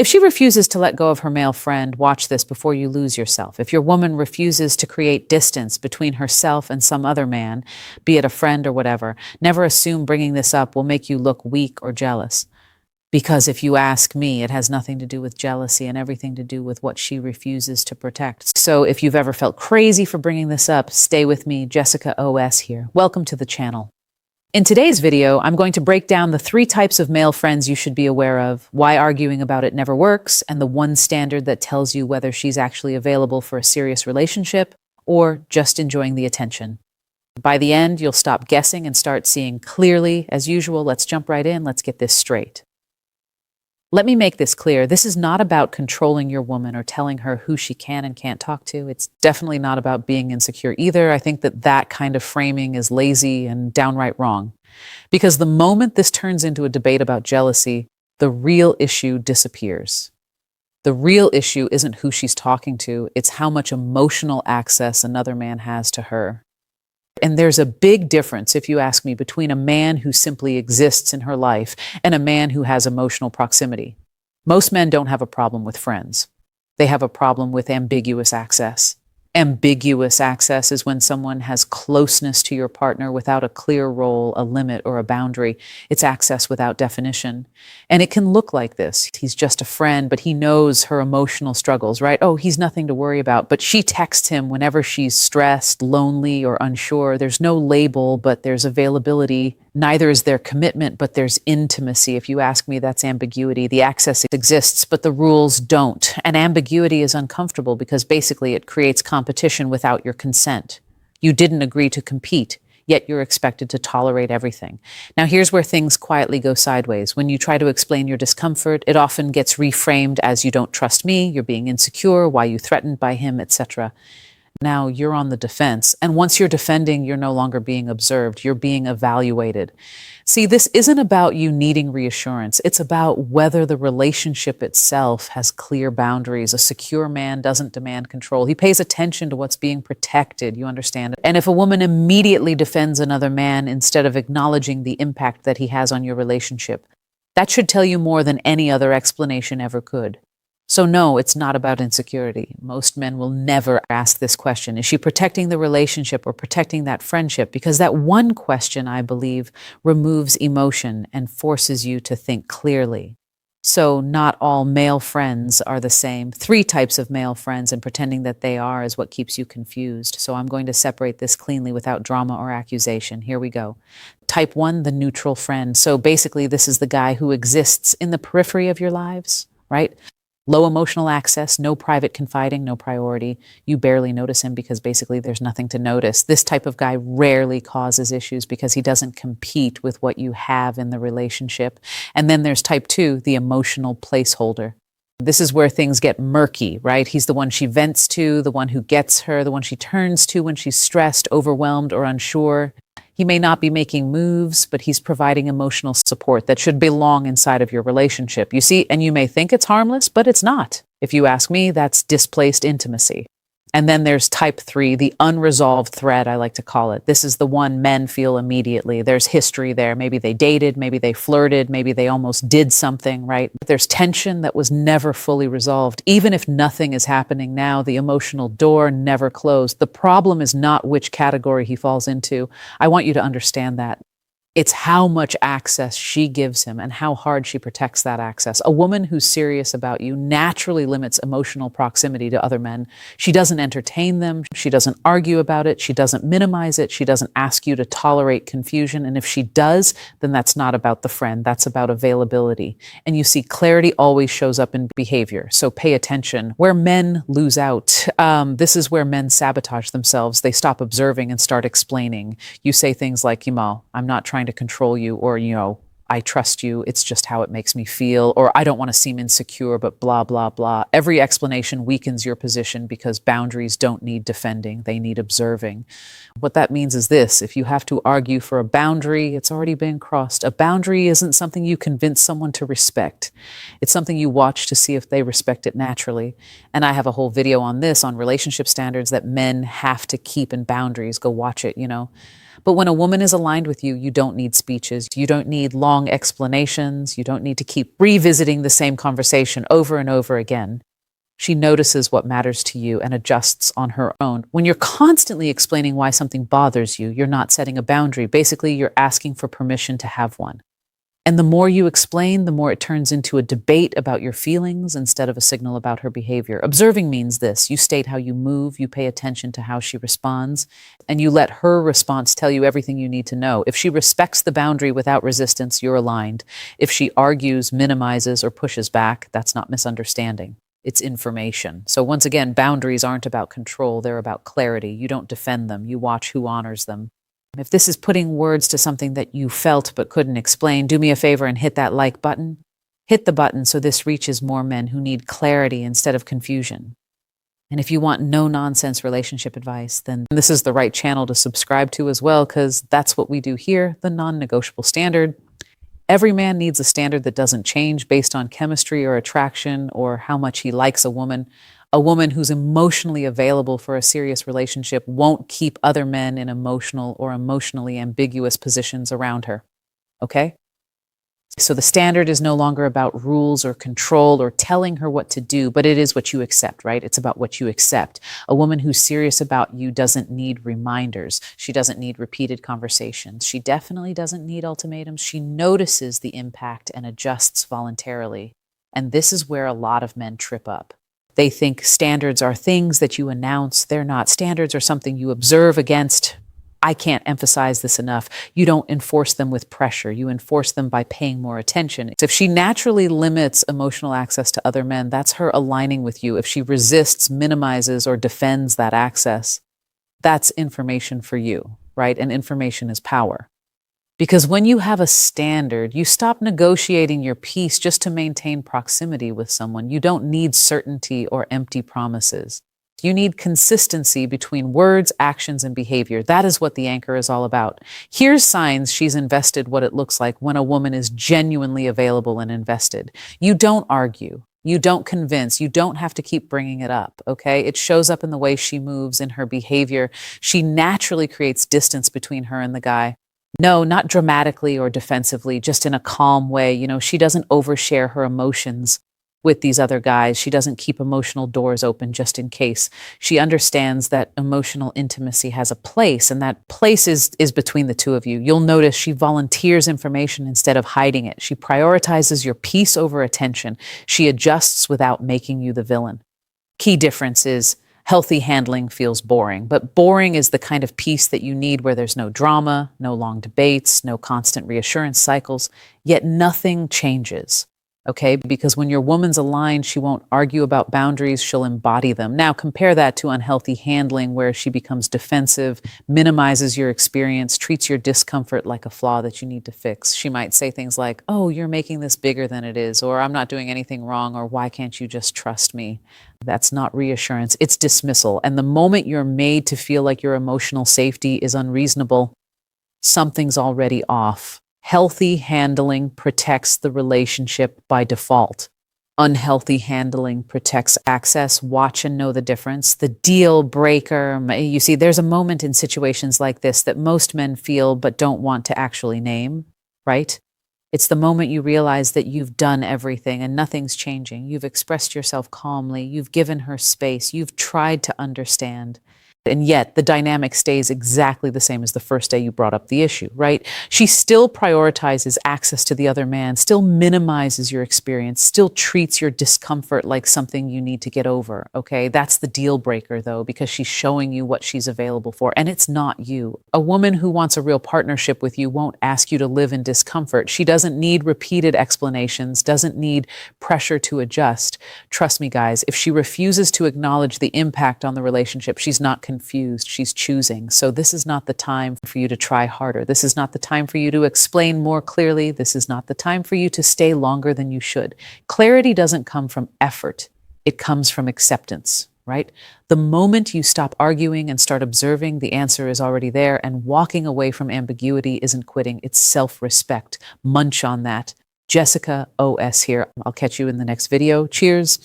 If she refuses to let go of her male friend, watch this before you lose yourself. If your woman refuses to create distance between herself and some other man, be it a friend or whatever, never assume bringing this up will make you look weak or jealous. Because if you ask me, it has nothing to do with jealousy and everything to do with what she refuses to protect. So if you've ever felt crazy for bringing this up, stay with me. Jessicaos here. Welcome to the channel. In today's video, I'm going to break down the 3 types of male friends you should be aware of, why arguing about it never works, and the one standard that tells you whether she's actually available for a serious relationship or just enjoying the attention. By the end, you'll stop guessing and start seeing clearly. As usual, let's jump right in. Let's get this straight. Let me make this clear. This is not about controlling your woman or telling her who she can and can't talk to. It's definitely not about being insecure either. I think that kind of framing is lazy and downright wrong. Because the moment this turns into a debate about jealousy, the real issue disappears. The real issue isn't who she's talking to, it's how much emotional access another man has to her. And there's a big difference, if you ask me, between a man who simply exists in her life and a man who has emotional proximity. Most men don't have a problem with friends. They have a problem with ambiguous access. Ambiguous access is when someone has closeness to your partner without a clear role, a limit, or a boundary. It's access without definition. And it can look like this. He's just a friend, but he knows her emotional struggles, right? Oh, he's nothing to worry about. But she texts him whenever she's stressed, lonely, or unsure. There's no label, but there's availability. Neither is there commitment, but there's intimacy. If you ask me, that's ambiguity. The access exists, but the rules don't. And ambiguity is uncomfortable because basically it creates competition without your consent. You didn't agree to compete, yet you're expected to tolerate everything. Now, here's where things quietly go sideways. When you try to explain your discomfort, it often gets reframed as you don't trust me, you're being insecure, why you threatened by him, etc. Now you're on the defense. And once you're defending, you're no longer being observed. You're being evaluated. See, this isn't about you needing reassurance. It's about whether the relationship itself has clear boundaries. A secure man doesn't demand control. He pays attention to what's being protected. You understand? And if a woman immediately defends another man instead of acknowledging the impact that he has on your relationship, that should tell you more than any other explanation ever could. So no, it's not about insecurity. Most men will never ask this question. Is she protecting the relationship or protecting that friendship? Because that one question, I believe, removes emotion and forces you to think clearly. So not all male friends are the same. 3 types of male friends, and pretending that they are is what keeps you confused. So I'm going to separate this cleanly without drama or accusation. Here we go. Type 1, the neutral friend. So basically, this is the guy who exists in the periphery of your lives, right? Low emotional access, no private confiding, no priority. You barely notice him because basically there's nothing to notice. This type of guy rarely causes issues because he doesn't compete with what you have in the relationship. And then there's type 2, the emotional placeholder. This is where things get murky, right? He's the one she vents to, the one who gets her, the one she turns to when she's stressed, overwhelmed, or unsure. He may not be making moves, but he's providing emotional support that should belong inside of your relationship. You see, and you may think it's harmless, but it's not. If you ask me, that's displaced intimacy. And then there's type 3, the unresolved thread, I like to call it. This is the one men feel immediately. There's history there. Maybe they dated, maybe they flirted, maybe they almost did something, right? But there's tension that was never fully resolved. Even if nothing is happening now, the emotional door never closed. The problem is not which category he falls into. I want you to understand that. It's how much access she gives him and how hard she protects that access. A woman who's serious about you naturally limits emotional proximity to other men. She doesn't entertain them. She doesn't argue about it. She doesn't minimize it. She doesn't ask you to tolerate confusion. And if she does, then that's not about the friend. That's about availability. And you see, clarity always shows up in behavior. So pay attention. Where men lose out, this is where men sabotage themselves. They stop observing and start explaining. You say things like, I'm not trying to control you, or, I trust you, it's just how it makes me feel, or I don't want to seem insecure, but blah, blah, blah. Every explanation weakens your position because boundaries don't need defending, they need observing. What that means is this: if you have to argue for a boundary, it's already been crossed. A boundary isn't something you convince someone to respect. It's something you watch to see if they respect it naturally. And I have a whole video on this, on relationship standards that men have to keep in boundaries. Go watch it, But when a woman is aligned with you, you don't need speeches. You don't need long explanations. You don't need to keep revisiting the same conversation over and over again. She notices what matters to you and adjusts on her own. When you're constantly explaining why something bothers you, you're not setting a boundary. Basically, you're asking for permission to have one. And the more you explain, the more it turns into a debate about your feelings instead of a signal about her behavior. Observing means this: you state how you move, you pay attention to how she responds, and you let her response tell you everything you need to know. If she respects the boundary without resistance, you're aligned. If she argues, minimizes, or pushes back, that's not misunderstanding. It's information. So once again, boundaries aren't about control, they're about clarity. You don't defend them, you watch who honors them. If this is putting words to something that you felt but couldn't explain, do me a favor and hit that like button. Hit the button so this reaches more men who need clarity instead of confusion. And if you want no-nonsense relationship advice, then this is the right channel to subscribe to as well, because that's what we do here, the non-negotiable standard. Every man needs a standard that doesn't change based on chemistry or attraction or how much he likes a woman. A woman who's emotionally available for a serious relationship won't keep other men in emotional or emotionally ambiguous positions around her. Okay? So the standard is no longer about rules or control or telling her what to do, but it is what you accept, right? It's about what you accept. A woman who's serious about you doesn't need reminders. She doesn't need repeated conversations. She definitely doesn't need ultimatums. She notices the impact and adjusts voluntarily. And this is where a lot of men trip up. They think standards are things that you announce. They're not. Standards are something you observe against. I can't emphasize this enough. You don't enforce them with pressure. You enforce them by paying more attention. If she naturally limits emotional access to other men, that's her aligning with you. If she resists, minimizes, or defends that access, that's information for you, right? And information is power. Because when you have a standard, you stop negotiating your peace just to maintain proximity with someone. You don't need certainty or empty promises. You need consistency between words, actions, and behavior. That is what the anchor is all about. Here's signs she's invested what it looks like when a woman is genuinely available and invested. You don't argue. You don't convince. You don't have to keep bringing it up, okay? It shows up in the way she moves, in her behavior. She naturally creates distance between her and the guy. No, not dramatically or defensively, just in a calm way. You know, she doesn't overshare her emotions with these other guys. She doesn't keep emotional doors open just in case. She understands that emotional intimacy has a place, and that place is between the two of you. You'll notice she volunteers information instead of hiding it. She prioritizes your peace over attention. She adjusts without making you the villain. Key difference is healthy handling feels boring, but boring is the kind of peace that you need where there's no drama, no long debates, no constant reassurance cycles, yet nothing changes. Okay, because when your woman's aligned, she won't argue about boundaries, she'll embody them. Now compare that to unhealthy handling where she becomes defensive, minimizes your experience, treats your discomfort like a flaw that you need to fix. She might say things like, "Oh, you're making this bigger than it is," or "I'm not doing anything wrong," or "Why can't you just trust me?" That's not reassurance, it's dismissal. And the moment you're made to feel like your emotional safety is unreasonable, something's already off. Healthy handling protects the relationship by default. Unhealthy handling protects access. Watch and know the difference. The deal breaker, you see, there's a moment in situations like this that most men feel but don't want to actually name, right? It's the moment you realize that you've done everything and nothing's changing. You've expressed yourself calmly. You've given her space. You've tried to understand. And yet the dynamic stays exactly the same as the first day you brought up the issue, right? She still prioritizes access to the other man, still minimizes your experience, still treats your discomfort like something you need to get over, okay? That's the deal breaker, though, because she's showing you what she's available for, and it's not you. A woman who wants a real partnership with you won't ask you to live in discomfort. She doesn't need repeated explanations, doesn't need pressure to adjust. Trust me, guys, if she refuses to acknowledge the impact on the relationship, she's not confused, she's choosing. So this is not the time for you to try harder. This is not the time for you to explain more clearly. This is not the time for you to stay longer than you should. Clarity doesn't come from effort. It comes from acceptance, right? The moment you stop arguing and start observing, the answer is already there, and walking away from ambiguity isn't quitting, it's self-respect. Munch on that. Jessicaos here. I'll catch you in the next video. Cheers.